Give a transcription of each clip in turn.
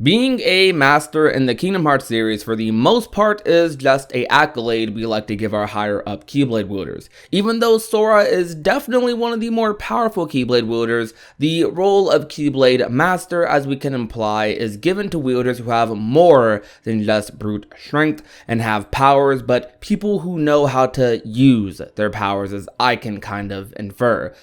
Being a master in the Kingdom Hearts series for the most part is just a accolade we like to give our higher up Keyblade wielders. Even though Sora is definitely one of the more powerful Keyblade wielders, the role of Keyblade Master, as we can imply, is given to wielders who have more than just brute strength and have powers, but people who know how to use their powers, as I can kind of infer.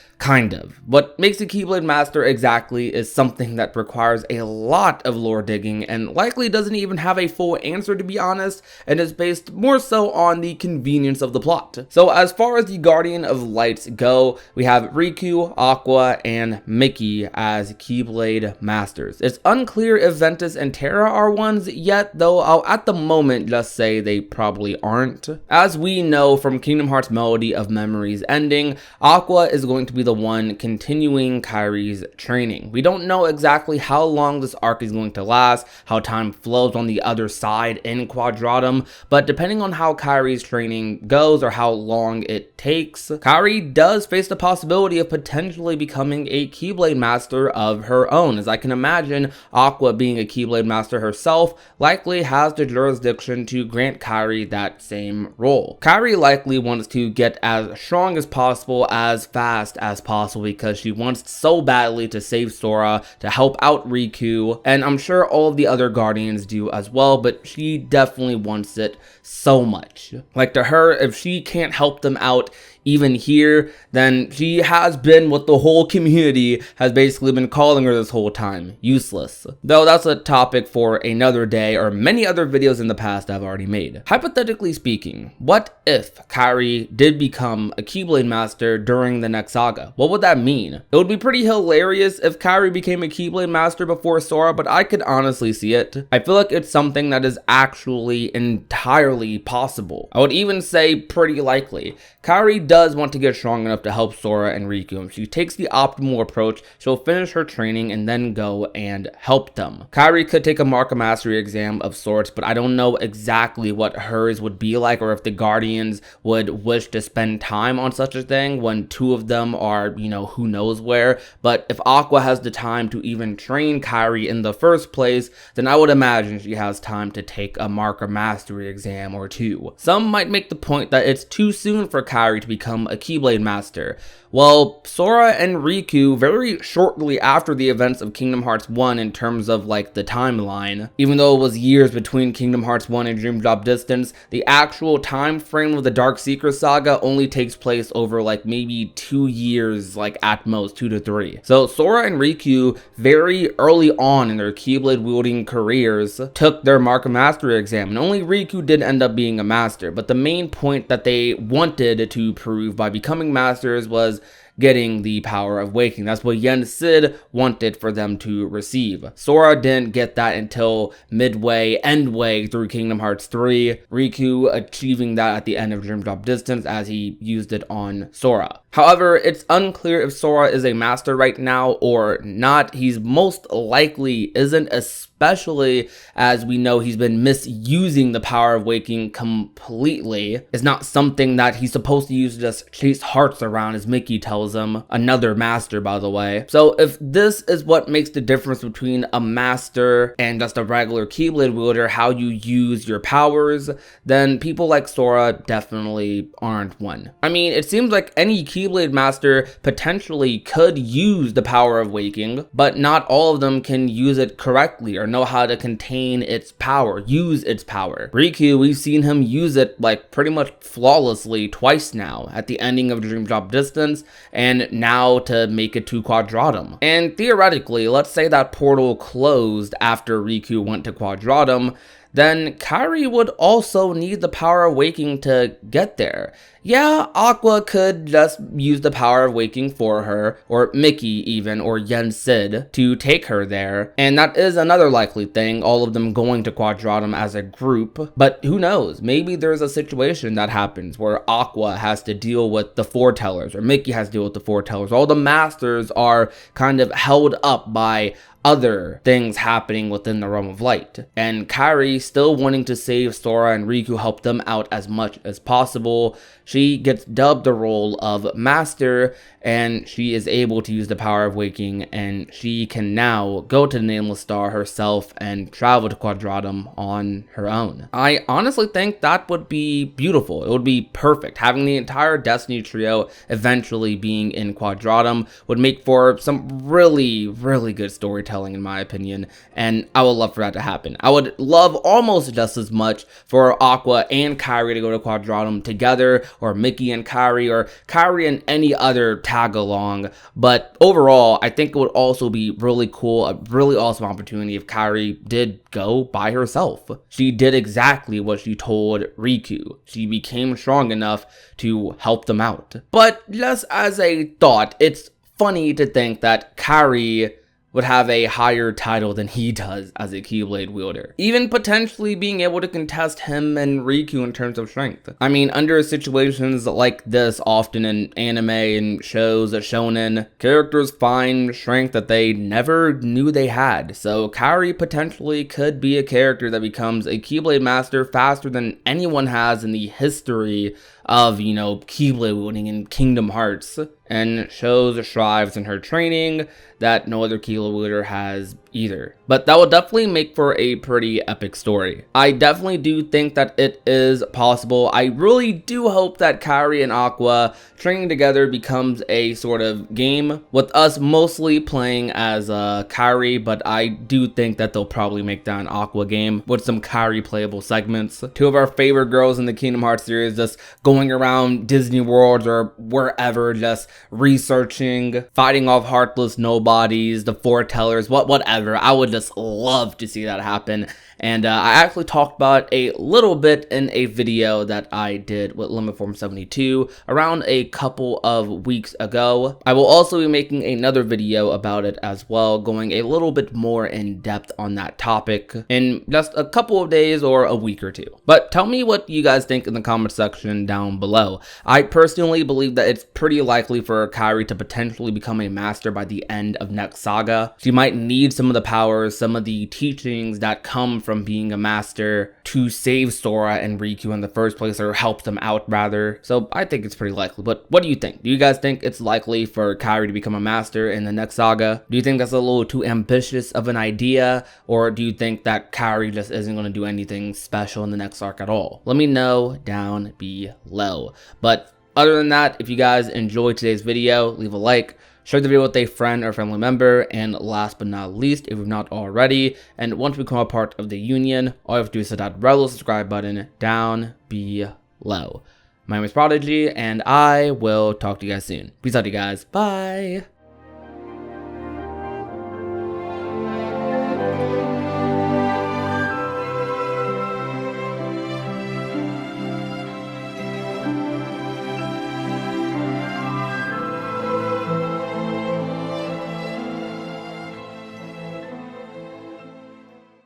What makes a Keyblade Master exactly is something that requires a lot of lore digging and likely doesn't even have a full answer, to be honest, and is based more so on the convenience of the plot. So as far as the Guardian of Lights go, we have Riku, Aqua, and Mickey as Keyblade Masters. It's unclear if Ventus and Terra are ones yet, though I'll at the moment just say they probably aren't. As we know from Kingdom Hearts Melody of Memories ending, Aqua is going to be the one continuing Kairi's training. We don't know exactly how long this arc is going to last, how time flows on the other side in Quadratum, but depending on how Kairi's training goes or how long it takes, Kairi does face the possibility of potentially becoming a Keyblade Master of her own. As I can imagine, Aqua, being a Keyblade Master herself, likely has the jurisdiction to grant Kairi that same role. Kairi likely wants to get as strong as possible, as fast as possible, because she wants so badly to save Sora, to help out Riku, and I'm sure all of the other Guardians do as well, but she definitely wants it so much. Like, to her, if she can't help them out even here, then she has been what the whole community has basically been calling her this whole time: useless. Though that's a topic for another day, or many other videos in the past I've already made. Hypothetically speaking, what if Kairi did become a Keyblade Master during the next saga? What would that mean? It would be pretty hilarious if Kairi became a Keyblade Master before Sora, but I could honestly see it. I feel like it's something that is actually entirely possible. I would even say pretty likely. Kairi does want to get strong enough to help Sora and Riku. If she takes the optimal approach, she'll finish her training and then go and help them. Kairi could take a Mark of Mastery exam of sorts, but I don't know exactly what hers would be like, or if the Guardians would wish to spend time on such a thing when two of them are, who knows where. But if Aqua has the time to even train Kairi in the first place, then I would imagine she has time to take a Mark of Mastery exam or two. Some might make the point that it's too soon for Kairi to become a Keyblade Master. Well, Sora and Riku, very shortly after the events of Kingdom Hearts 1 in terms of the timeline, even though it was years between Kingdom Hearts 1 and Dream Drop Distance, the actual time frame of the Dark Seeker saga only takes place over maybe 2 years, at most 2 to 3. So Sora and Riku, very early on in their Keyblade wielding careers, took their Mark of Mastery exam, and only Riku did end up being a master. But the main point that they wanted to prove by becoming masters was getting the power of waking. That's what Yen Sid wanted for them to receive. Sora didn't get that until endway through Kingdom Hearts 3, Riku achieving that at the end of Dream Drop Distance as he used it on Sora. However, it's unclear if Sora is a master right now or not. He's most likely isn't, especially as we know he's been misusing the power of waking completely. It's not something that he's supposed to use to just chase hearts around, as Mickey tells him. Another master, by the way. So if this is what makes the difference between a master and just a regular Keyblade wielder, how you use your powers, then people like Sora definitely aren't one. I mean, it seems like any Keyblade Master potentially could use the power of waking, but not all of them can use it correctly or know how to contain its power, use its power. Riku, we've seen him use it pretty much flawlessly twice now, at the ending of Dream Drop Distance and now to make it to Quadratum. And theoretically, let's say that portal closed after Riku went to Quadratum, then Kairi would also need the power of waking to get there. Yeah, Aqua could just use the power of waking for her, or Mickey even, or Yen Sid, to take her there. And that is another likely thing, all of them going to Quadratum as a group. But who knows, maybe there's a situation that happens where Aqua has to deal with the foretellers, or Mickey has to deal with the foretellers. All the masters are kind of held up by other things happening within the realm of light. And Kairi, still wanting to save Sora and Riku, help them out as much as possible, she gets dubbed the role of Master, and she is able to use the power of waking, and she can now go to the Nameless Star herself and travel to Quadratum on her own. I honestly think that would be beautiful. It would be perfect. Having the entire Destiny trio eventually being in Quadratum would make for some really, really good storytelling in my opinion, and I would love for that to happen. I would love almost just as much for Aqua and Kairi to go to Quadratum together, or Mickey and Kairi, or Kairi and any other tag along, but overall I think it would also be really cool, a really awesome opportunity if Kairi did go by herself. She did exactly what she told Riku. She became strong enough to help them out. But just as a thought, it's funny to think that Kairi would have a higher title than he does as a Keyblade wielder, even potentially being able to contest him and Riku in terms of strength. I mean, under situations like this, often in anime and shows, shonen, characters find strength that they never knew they had, so Kairi potentially could be a character that becomes a Keyblade Master faster than anyone has in the history of, you know, Keyblade wielding in Kingdom Hearts, and shows strives in her training that no other Keyblade wielder has either. But that will definitely make for a pretty epic story. I definitely do think that it is possible. I really do hope that Kairi and Aqua training together becomes a sort of game, with us mostly playing as Kairi, but I do think that they'll probably make that an Aqua game with some Kairi playable segments. Two of our favorite girls in the Kingdom Hearts series just going around Disney World or wherever, just researching, fighting off heartless nobodies, the foretellers, whatever. I would just love to see that happen. And I actually talked about it a little bit in a video that I did with Limit Form 72 around a couple of weeks ago. I will also be making another video about it as well, going a little bit more in depth on that topic in just a couple of days or a week or two. But tell me what you guys think in the comment section down below. I personally believe that it's pretty likely for Kairi to potentially become a master by the end of next saga. She might need some of the powers, some of the teachings that come from being a master to save Sora and Riku in the first place, or help them out rather. So I think it's pretty likely. But what do you think? Do you guys think it's likely for Kairi to become a master in the next saga? Do you think that's a little too ambitious of an idea? Or do you think that Kairi just isn't going to do anything special in the next arc at all? Let me know down below. But other than that, if you guys enjoyed today's video, leave a like, share the video with a friend or family member, and last but not least, if you've not already, and want to become a part of the union, all you have to do is hit that red little subscribe button down below. My name is Prodigy, and I will talk to you guys soon. Peace out, you guys. Bye!